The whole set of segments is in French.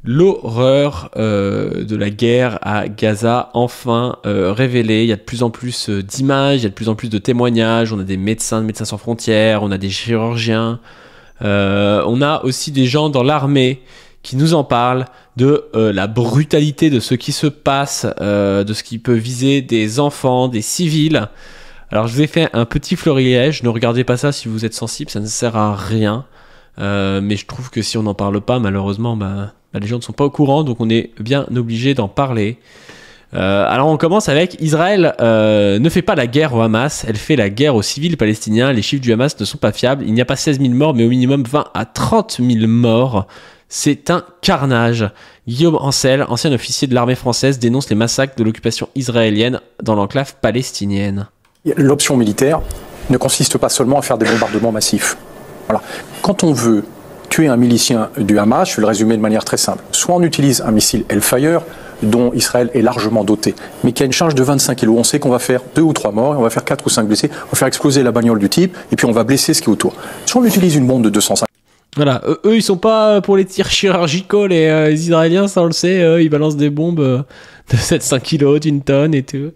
L'horreur de la guerre à Gaza, enfin révélée. Il y a de plus en plus d'images, il y a de plus en plus de témoignages. On a des médecins de Médecins sans frontières, on a des chirurgiens. On a aussi des gens dans l'armée qui nous en parlent de la brutalité de ce qui se passe, de ce qui peut viser des enfants, des civils. Alors je vous ai fait un petit florilège, ne regardez pas ça si vous êtes sensible, ça ne sert à rien. Mais je trouve que si on n'en parle pas, malheureusement, les gens ne sont pas au courant, donc on est bien obligé d'en parler. Alors on commence avec Israël ne fait pas la guerre au Hamas, elle fait la guerre aux civils palestiniens. Les chiffres du Hamas ne sont pas fiables, il n'y a pas 16 000 morts, mais au minimum 20 à 30 000 morts. C'est un carnage. Guillaume Ancel, ancien officier de l'armée française, dénonce les massacres de l'occupation israélienne dans l'enclave palestinienne. L'option militaire ne consiste pas seulement à faire des bombardements massifs. Voilà. Quand on veut tuer un milicien du Hamas, je vais le résumer de manière très simple. Soit on utilise un missile Hellfire, dont Israël est largement doté, mais qui a une charge de 25 kg. On sait qu'on va faire 2 ou 3 morts, et on va faire 4 ou 5 blessés, on va faire exploser la bagnole du type, et puis on va blesser ce qui est autour. Soit on utilise une bombe de 250. Voilà, eux ils sont pas pour les tirs chirurgicaux, les Israéliens, ça on le sait, ils balancent des bombes de 7-5 kg, d'une tonne et tout.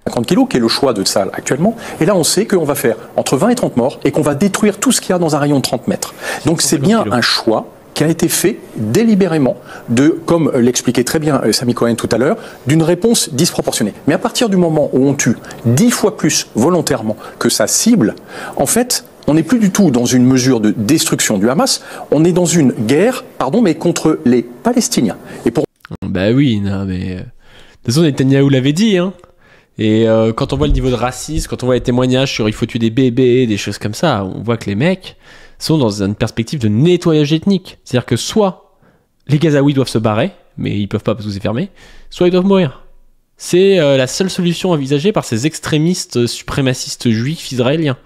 50 kg, qui est le choix de Tsahal actuellement. Et là, on sait qu'on va faire entre 20 et 30 morts et qu'on va détruire tout ce qu'il y a dans un rayon de 30 mètres. Donc c'est bien un choix qui a été fait délibérément comme l'expliquait très bien Sami Cohen tout à l'heure, d'une réponse disproportionnée. Mais à partir du moment où on tue 10 fois plus volontairement que sa cible, en fait, on n'est plus du tout dans une mesure de destruction du Hamas, on est dans une guerre, mais contre les Palestiniens. Et pour... Bah oui, non mais... De toute façon, Netanyahou l'avait dit, hein. Et quand on voit le niveau de racisme, quand on voit les témoignages sur il faut tuer des bébés, des choses comme ça, on voit que les mecs sont dans une perspective de nettoyage ethnique. C'est-à-dire que soit les Gazaouis doivent se barrer, mais ils peuvent pas parce que c'est fermé, soit ils doivent mourir. C'est la seule solution envisagée par ces extrémistes suprémacistes juifs israéliens.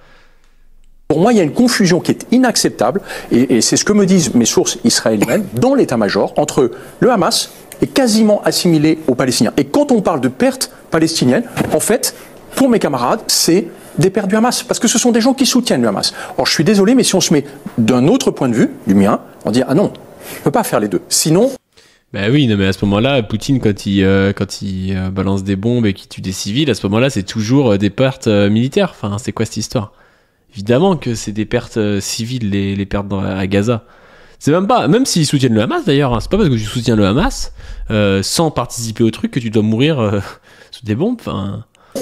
Pour moi, il y a une confusion qui est inacceptable, et c'est ce que me disent mes sources israéliennes dans l'état-major, entre le Hamas est quasiment assimilé aux Palestiniens. Et quand on parle de pertes palestiniennes, en fait, pour mes camarades, c'est des pertes du Hamas, parce que ce sont des gens qui soutiennent le Hamas. Or, je suis désolé, mais si on se met d'un autre point de vue, du mien, on dit « Ah non, on ne peut pas faire les deux. Sinon... » Ben oui, non, mais à ce moment-là, Poutine, quand il balance des bombes et qu'il tue des civils, à ce moment-là, c'est toujours des pertes militaires. Enfin, c'est quoi cette histoire? Évidemment que c'est des pertes civiles, les pertes à Gaza. C'est même s'ils soutiennent le Hamas d'ailleurs, hein, c'est pas parce que tu soutiens le Hamas, sans participer au truc, que tu dois mourir sous des bombes.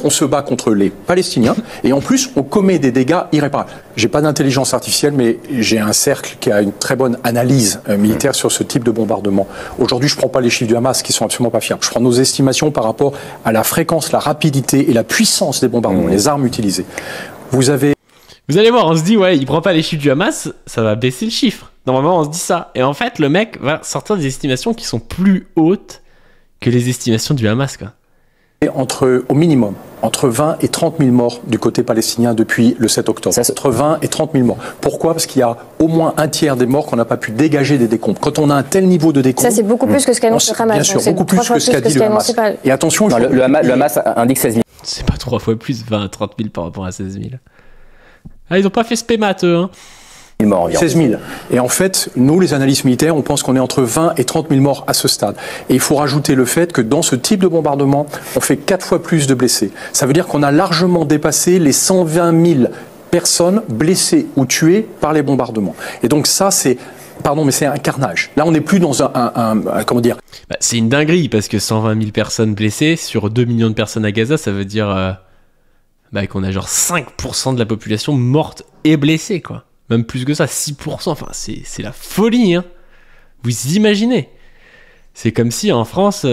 On se bat contre les Palestiniens et en plus on commet des dégâts irréparables. J'ai pas d'intelligence artificielle, mais j'ai un cercle qui a une très bonne analyse militaire sur ce type de bombardement. Aujourd'hui, je prends pas les chiffres du Hamas qui sont absolument pas fiables. Je prends nos estimations par rapport à la fréquence, la rapidité et la puissance des bombardements, les armes utilisées. Vous allez voir, on se dit, ouais, il prend pas les chiffres du Hamas, ça va baisser le chiffre. Normalement, on se dit ça. Et en fait, le mec va sortir des estimations qui sont plus hautes que les estimations du Hamas, quoi. Au minimum, entre 20 et 30 000 morts du côté palestinien depuis le 7 octobre. Entre 20 et 30 000 morts. Pourquoi? Parce qu'il y a au moins un tiers des morts qu'on n'a pas pu dégager des décombres. Quand on a un tel niveau de décombres... Ça, c'est beaucoup plus que ce qu'annonce le Hamas. Bien sûr, beaucoup plus que ce qu'a dit le Hamas. Et attention... Non, le Hamas indique 16 000. C'est pas 3 fois plus, 20 à 30 000 par rapport à 16 000. Ah, ils ont pas fait spémat, eux, hein. 16 000. Et en fait, nous, les analystes militaires, on pense qu'on est entre 20 et 30 000 morts à ce stade. Et il faut rajouter le fait que dans ce type de bombardement, on fait 4 fois plus de blessés. Ça veut dire qu'on a largement dépassé les 120 000 personnes blessées ou tuées par les bombardements. Et donc ça, c'est... Pardon, mais c'est un carnage. Là, on n'est plus dans comment dire... C'est une dinguerie, parce que 120 000 personnes blessées sur 2 millions de personnes à Gaza, ça veut dire qu'on a genre 5% de la population morte et blessée, quoi. Même plus que ça, 6%, enfin c'est la folie, hein. Vous imaginez? C'est comme si en France, on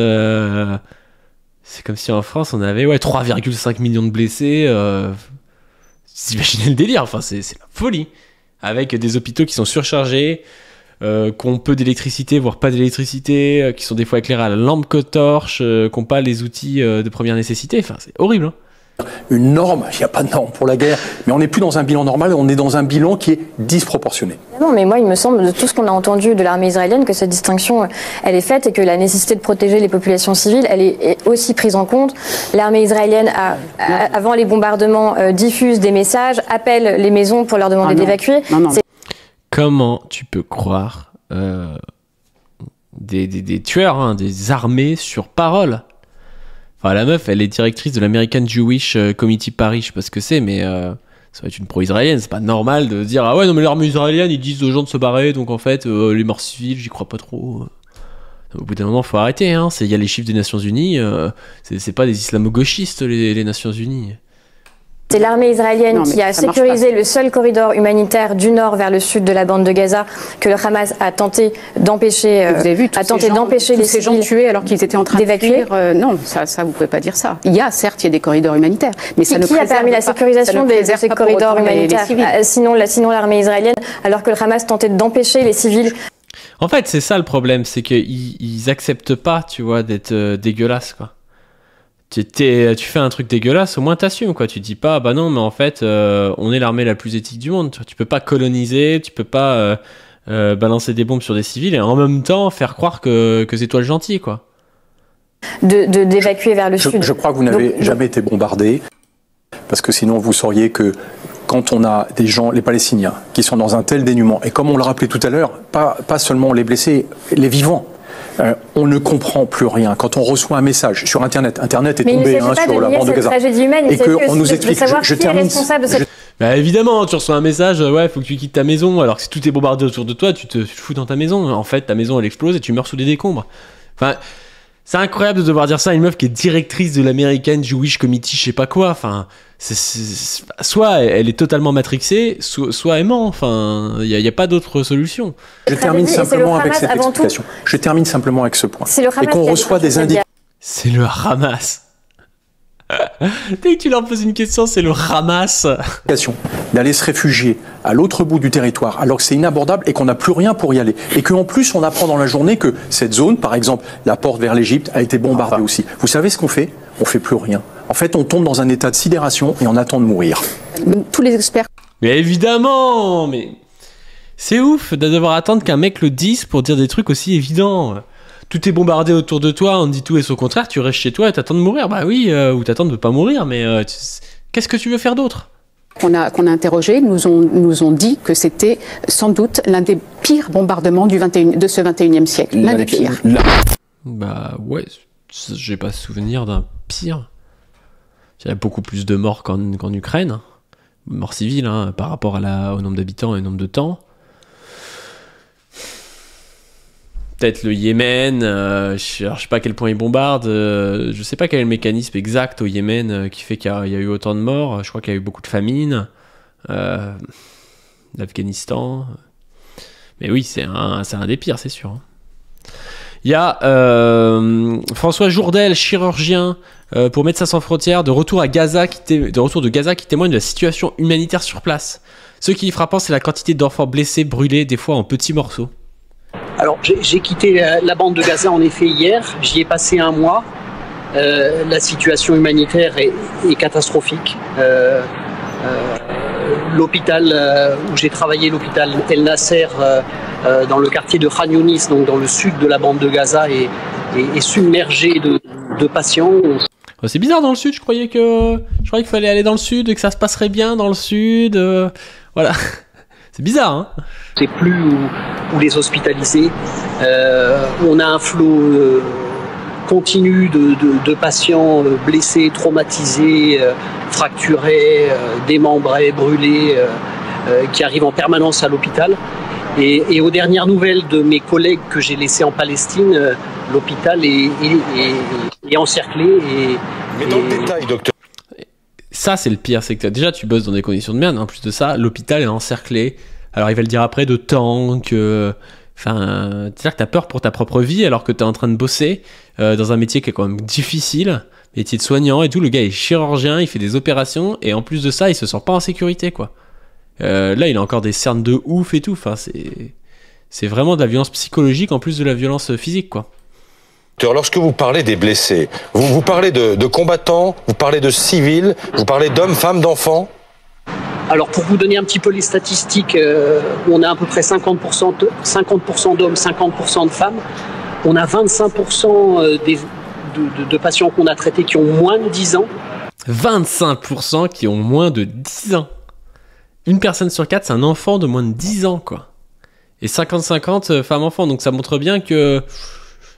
avait 3,5 millions de blessés. Vous imaginez le délire, enfin c'est la folie. Avec des hôpitaux qui sont surchargés, qui ont peu d'électricité, voire pas d'électricité, qui sont des fois éclairés à la lampe torche, qui n'ont pas les outils de première nécessité, enfin c'est horrible, hein. Une norme, il n'y a pas de norme pour la guerre, mais on n'est plus dans un bilan normal, on est dans un bilan qui est disproportionné. Non, mais moi, il me semble, de tout ce qu'on a entendu de l'armée israélienne, que cette distinction, elle est faite et que la nécessité de protéger les populations civiles, elle est aussi prise en compte. L'armée israélienne, avant les bombardements, diffuse des messages, appelle les maisons pour leur demander d'évacuer. Comment tu peux croire des tueurs, hein, des armées sur parole. Enfin, la meuf, elle est directrice de l'American Jewish Committee Paris, je sais pas ce que c'est, mais ça va être une pro-israélienne. C'est pas normal de dire, ah ouais, non, mais l'armée israélienne, ils disent aux gens de se barrer, donc en fait, les morts civiles, j'y crois pas trop. Au bout d'un moment, faut arrêter, hein. Il y a les chiffres des Nations Unies, c'est pas des islamo-gauchistes, les Nations Unies. C'est l'armée israélienne qui a sécurisé le seul corridor humanitaire du nord vers le sud de la bande de Gaza que le Hamas a tenté d'empêcher. Vous avez vu ces gens tués alors qu'ils étaient en train d'évacuer. Non, ça vous pouvez pas dire ça. Il y a des corridors humanitaires, mais ça ne préserve pas. Qui a permis la sécurisation de ces corridors humanitaires sinon l'armée israélienne, alors que le Hamas tentait d'empêcher les civils. En fait, c'est ça le problème, c'est qu'ils acceptent pas, tu vois, d'être dégueulasses, quoi. Tu fais un truc dégueulasse, au moins t'assumes, quoi. Tu dis pas, bah non, mais en fait, on est l'armée la plus éthique du monde. Tu peux pas coloniser, tu peux pas balancer des bombes sur des civils et en même temps faire croire que c'est toi le gentil, quoi. D'évacuer vers le sud. Je crois que vous n'avez jamais été bombardé, parce que sinon vous sauriez que quand on a des gens, les Palestiniens, qui sont dans un tel dénuement, et comme on le rappelait tout à l'heure, pas seulement les blessés, les vivants, on ne comprend plus rien. Quand on reçoit un message sur Internet est tombé sur la bande de Gaza, et qu'on nous explique, je termine. Bah évidemment, tu reçois un message, ouais, faut que tu quittes ta maison, alors que si tout est bombardé autour de toi, tu te fous dans ta maison. En fait, ta maison elle explose et tu meurs sous des décombres. Enfin, c'est incroyable de devoir dire ça à une meuf qui est directrice de l'American Jewish Committee, je sais pas quoi. Enfin, soit elle est totalement matrixée, soit elle ment. Enfin, il y a pas d'autre solution. Je termine simplement avec cette explication. Je termine simplement avec ce point. Et qu'on reçoit des indications. C'est le Hamas. Dès que tu leur poses une question, c'est le Hamas. D'aller se réfugier à l'autre bout du territoire alors que c'est inabordable et qu'on n'a plus rien pour y aller. Et qu'en plus, on apprend dans la journée que cette zone, par exemple, la porte vers l'Égypte, a été bombardée aussi. Vous savez ce qu'on fait? On fait plus rien. En fait, on tombe dans un état de sidération et on attend de mourir. Tous les experts. Mais évidemment, mais c'est ouf de devoir attendre qu'un mec le dise pour dire des trucs aussi évidents. Tout est bombardé autour de toi, on dit tout et son contraire, tu restes chez toi et t'attends de mourir. Bah oui, ou t'attends de pas mourir, mais qu'est-ce que tu veux faire d'autre? Qu'on a interrogé nous ont dit que c'était sans doute l'un des pires bombardements de ce 21e siècle. L'un des pires. Bah ouais, j'ai pas souvenir d'un pire. Il y a beaucoup plus de morts qu'en Ukraine. Morts civiles, hein, par rapport au nombre d'habitants et au nombre de temps. Peut-être le Yémen, je sais pas à quel point ils bombardent, je sais pas quel est le mécanisme exact au Yémen qui fait qu'il y a eu autant de morts. Je crois qu'il y a eu beaucoup de famine, l'Afghanistan. Mais oui, c'est un des pires, c'est sûr. Il y a François Jourdel, chirurgien pour Médecins sans frontières, de retour de Gaza, qui témoigne de la situation humanitaire sur place. Ce qui est frappant, c'est la quantité d'enfants blessés, brûlés, des fois en petits morceaux. Alors, j'ai quitté la bande de Gaza en effet hier, j'y ai passé un mois. La situation humanitaire est catastrophique. L'hôpital où j'ai travaillé, l'hôpital El Nasser, dans le quartier de Khan Younis, donc dans le sud de la bande de Gaza, est submergé de patients. C'est bizarre dans le sud, je croyais qu'il fallait aller dans le sud et que ça se passerait bien dans le sud. Voilà. C'est bizarre, hein. C'est plus où les hospitaliser. On a un flot continu de patients blessés, traumatisés, fracturés, démembrés, brûlés, qui arrivent en permanence à l'hôpital. Et aux dernières nouvelles de mes collègues que j'ai laissés en Palestine, l'hôpital est encerclé. Mais dans le détail, docteur. Ça, c'est le pire, c'est que déjà tu bosses dans des conditions de merde. En plus de ça, l'hôpital est encerclé. Alors, il va le dire après, de tanks. Enfin, c'est-à-dire que t'as peur pour ta propre vie alors que t'es en train de bosser dans un métier qui est quand même difficile, métier de soignant et tout. Le gars est chirurgien, il fait des opérations et en plus de ça, il se sent pas en sécurité, quoi. Là, il a encore des cernes de ouf et tout. Enfin, c'est vraiment de la violence psychologique en plus de la violence physique, quoi. Lorsque vous parlez des blessés, vous parlez de combattants, vous parlez de civils, vous parlez d'hommes, femmes, d'enfants? Alors, pour vous donner un petit peu les statistiques, on a à peu près 50% d'hommes, 50% de femmes. On a 25% de patients qu'on a traités qui ont moins de 10 ans. 25% qui ont moins de 10 ans. Une personne sur 4, c'est un enfant de moins de 10 ans, quoi. Et 50-50 femmes-enfants. Donc ça montre bien que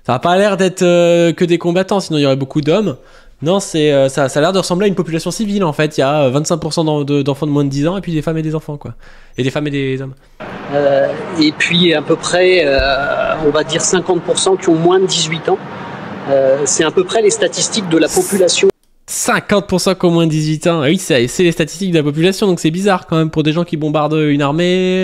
Ça n'a pas l'air d'être que des combattants, sinon il y aurait beaucoup d'hommes. Non, ça a l'air de ressembler à une population civile en fait. Il y a 25% d'enfants de moins de 10 ans et puis des femmes et des enfants quoi. Et des femmes et des hommes. Et puis à peu près, on va dire 50% qui ont moins de 18 ans. C'est à peu près les statistiques de la population. 50% qui ont moins de 18 ans. Oui, c'est les statistiques de la population, donc c'est bizarre quand même pour des gens qui bombardent une armée.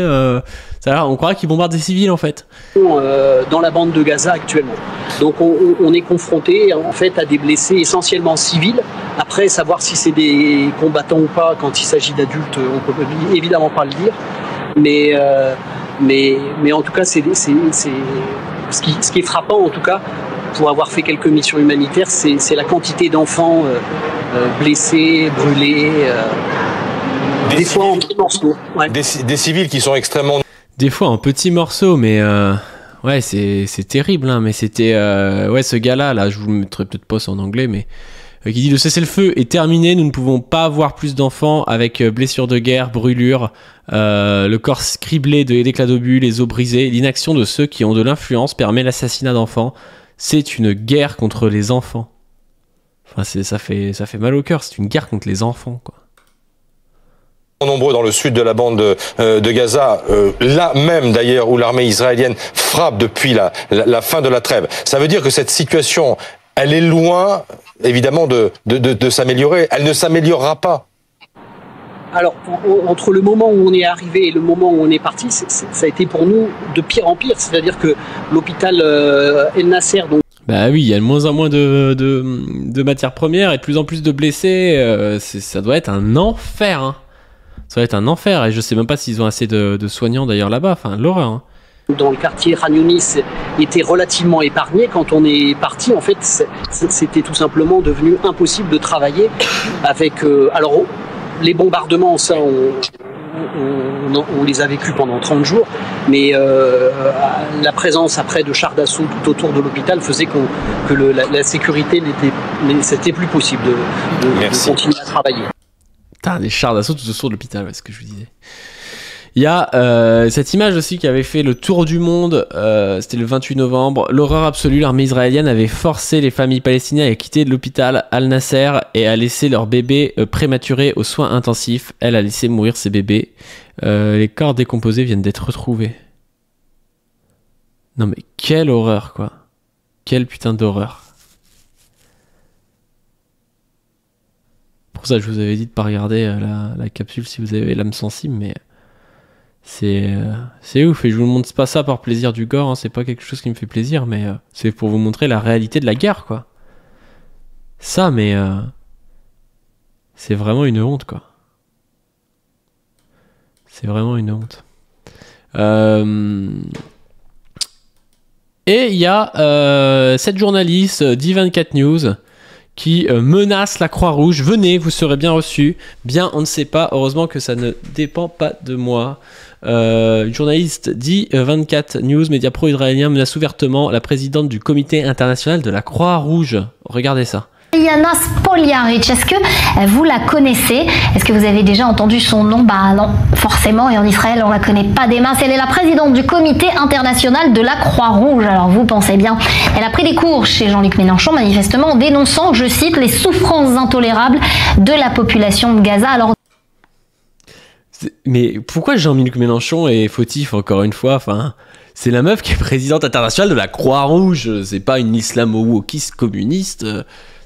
On croirait qu'ils bombardent des civils en fait. Dans la bande de Gaza actuellement. Donc on est confronté en fait à des blessés essentiellement civils. Après, savoir si c'est des combattants ou pas, quand il s'agit d'adultes, on peut évidemment pas le dire. Mais en tout cas, ce qui est frappant en tout cas, pour avoir fait quelques missions humanitaires, c'est la quantité d'enfants blessés, brûlés, des fois en petits morceaux. Ouais. Des civils qui sont extrêmement... Des fois en petits morceaux, mais ouais, c'est terrible, hein, mais c'était... ouais, ce gars-là, là, je vous le mettrai peut-être pas en anglais, mais... qui dit « Le cessez-le-feu est terminé, nous ne pouvons pas avoir plus d'enfants avec blessures de guerre, brûlures, le corps criblé d'éclats d'obus, les os brisés. L'inaction de ceux qui ont de l'influence permet l'assassinat d'enfants. C'est une guerre contre les enfants. » Enfin, ça fait mal au cœur, c'est une guerre contre les enfants, quoi. Nombreux dans le sud de la bande de Gaza, là même d'ailleurs où l'armée israélienne frappe depuis la fin de la trêve. Ça veut dire que cette situation, elle est loin, évidemment, de s'améliorer. Elle ne s'améliorera pas. Alors, entre le moment où on est arrivé et le moment où on est parti, ça a été pour nous de pire en pire. C'est-à-dire que l'hôpital El Nasser... Donc... Bah oui, il y a de moins en moins de matières premières et de plus en plus de blessés. Ça doit être un enfer, hein. Ça va être un enfer, et je sais même pas s'ils ont assez de soignants d'ailleurs là-bas, enfin l'horreur. Hein. Dans le quartier Khan Younis était relativement épargné. Quand on est parti, en fait, c'était tout simplement devenu impossible de travailler avec... alors, les bombardements, ça, on les a vécus pendant 30 jours, mais la présence après de chars d'assaut tout autour de l'hôpital faisait que la sécurité c'était plus possible de continuer à travailler. Putain, des chars d'assaut tout autour de l'hôpital, ouais, c'est ce que je vous disais. Il y a cette image aussi qui avait fait le tour du monde, c'était le 28 novembre. L'horreur absolue, l'armée israélienne avait forcé les familles palestiniennes à quitter l'hôpital Al-Nasser et à laisser leurs bébés prématurés aux soins intensifs. Elle a laissé mourir ses bébés. Les corps décomposés viennent d'être retrouvés. Non mais quelle horreur, quoi. Quelle putain d'horreur. Pour ça, je vous avais dit de pas regarder la capsule si vous avez l'âme sensible, mais c'est ouf. Et je vous montre pas ça par plaisir du gore, hein. C'est pas quelque chose qui me fait plaisir, mais c'est pour vous montrer la réalité de la guerre, quoi. Ça, mais c'est vraiment une honte, quoi. C'est vraiment une honte. Et il y a cette journaliste d'I24 News qui menace la Croix-Rouge. Venez, vous serez bien reçus. Bien, on ne sait pas. Heureusement que ça ne dépend pas de moi. Une journaliste d'I24 News, média pro-israélien, menace ouvertement la présidente du comité international de la Croix-Rouge. Regardez ça. Mariana Spoliaric, est-ce que vous la connaissez? Est-ce que vous avez déjà entendu son nom? Bah non, forcément, et en Israël, on la connaît pas des masses. Elle est la présidente du comité international de la Croix-Rouge. Alors vous pensez bien, elle a pris des cours chez Jean-Luc Mélenchon, manifestement en dénonçant, je cite, les souffrances intolérables de la population de Gaza. Alors... Mais pourquoi Jean-Luc Mélenchon est fautif, encore une fois? Enfin, c'est la meuf qui est présidente internationale de la Croix-Rouge. C'est pas une islamo-wokiste communiste.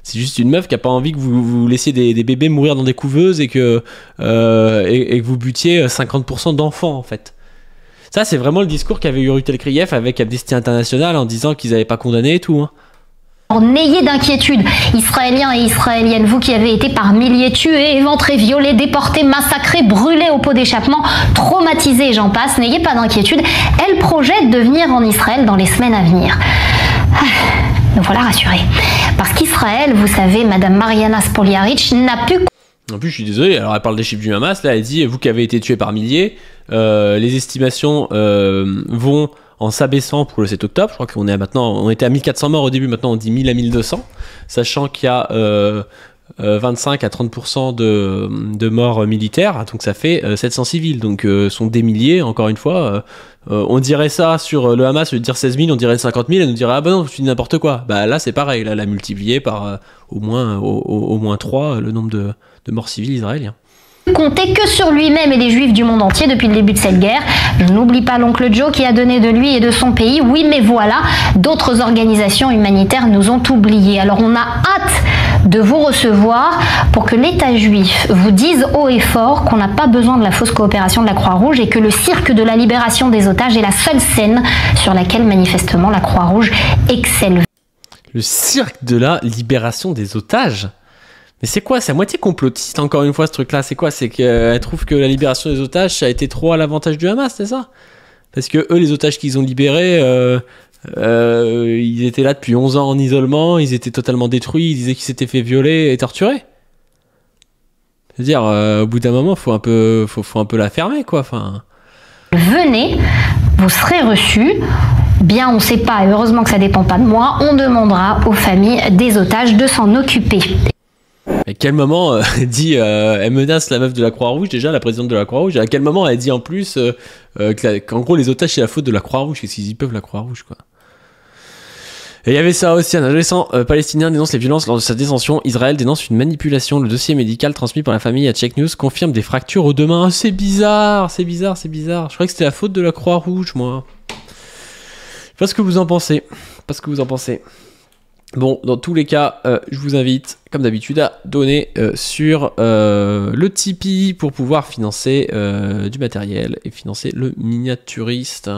C'est juste une meuf qui a pas envie que vous laissiez des bébés mourir dans des couveuses et que vous butiez 50% d'enfants, en fait. Ça, c'est vraiment le discours qu'avait eu Rutel Krief avec Amnesty International en disant qu'ils n'avaient pas condamné et tout, hein. N'ayez d'inquiétude, Israéliens et Israéliennes, vous qui avez été par milliers tués, éventrés, violés, déportés, massacrés, brûlés au pot d'échappement, traumatisés, j'en passe, n'ayez pas d'inquiétude. Elle projette de venir en Israël dans les semaines à venir. Donc voilà, rassurés. Parce qu'Israël, vous savez, Madame Mariana Spoliaric n'a pu... En plus, je suis désolé, alors elle parle des chiffres du Hamas, là elle dit, vous qui avez été tués par milliers, les estimations vont en s'abaissant pour le 7 octobre, je crois qu'on est maintenant, on était à 1400 morts au début, maintenant on dit 1000 à 1200, sachant qu'il y a 25 à 30% de morts militaires, donc ça fait 700 civils, donc sont des milliers, encore une fois. On dirait ça sur le Hamas, je veux dire 16 000, on dirait 50 000, et nous dirait ah bah non, tu dis n'importe quoi. Bah là c'est pareil, là elle a multiplié par au moins 3 le nombre de morts civils israéliens. Comptait que sur lui-même et les juifs du monde entier depuis le début de cette guerre. Je n'oublie pas l'oncle Joe qui a donné de lui et de son pays. Oui, mais voilà, d'autres organisations humanitaires nous ont oubliés. Alors on a hâte de vous recevoir pour que l'État juif vous dise haut et fort qu'on n'a pas besoin de la fausse coopération de la Croix-Rouge et que le cirque de la libération des otages est la seule scène sur laquelle manifestement la Croix-Rouge excelle. Le cirque de la libération des otages ? Mais c'est quoi? C'est à moitié complotiste, encore une fois, ce truc-là. C'est quoi? C'est qu'elle trouve que la libération des otages, ça a été trop à l'avantage du Hamas, c'est ça? Parce que eux, les otages qu'ils ont libérés, ils étaient là depuis 11 ans en isolement, ils étaient totalement détruits, ils disaient qu'ils s'étaient fait violer et torturer. C'est-à-dire, au bout d'un moment, faut un peu la fermer, quoi. Enfin... Venez, vous serez reçus. Bien, on ne sait pas, et heureusement que ça dépend pas de moi, on demandera aux familles des otages de s'en occuper. À quel moment elle dit elle menace la meuf de la Croix-Rouge, déjà la présidente de la Croix-Rouge, à quel moment elle dit en plus qu'en gros les otages c'est la faute de la Croix-Rouge, qu'est-ce qu'ils y peuvent la Croix-Rouge quoi. Et il y avait ça aussi, un adolescent palestinien dénonce les violences lors de sa détention, Israël dénonce une manipulation, le dossier médical transmis par la famille à Check News confirme des fractures aux deux mains. Oh, c'est bizarre, je croyais que c'était la faute de la Croix-Rouge moi. Je sais pas ce que vous en pensez, Bon, dans tous les cas, je vous invite, comme d'habitude, à donner sur le Tipeee pour pouvoir financer du matériel et financer le miniaturiste.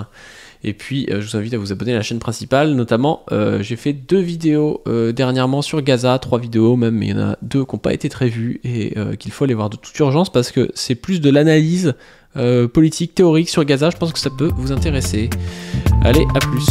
Et puis, je vous invite à vous abonner à la chaîne principale. Notamment, j'ai fait 2 vidéos dernièrement sur Gaza, 3 vidéos même, mais il y en a 2 qui n'ont pas été très vues et qu'il faut aller voir de toute urgence parce que c'est plus de l'analyse politique, théorique sur Gaza. Je pense que ça peut vous intéresser. Allez, à plus.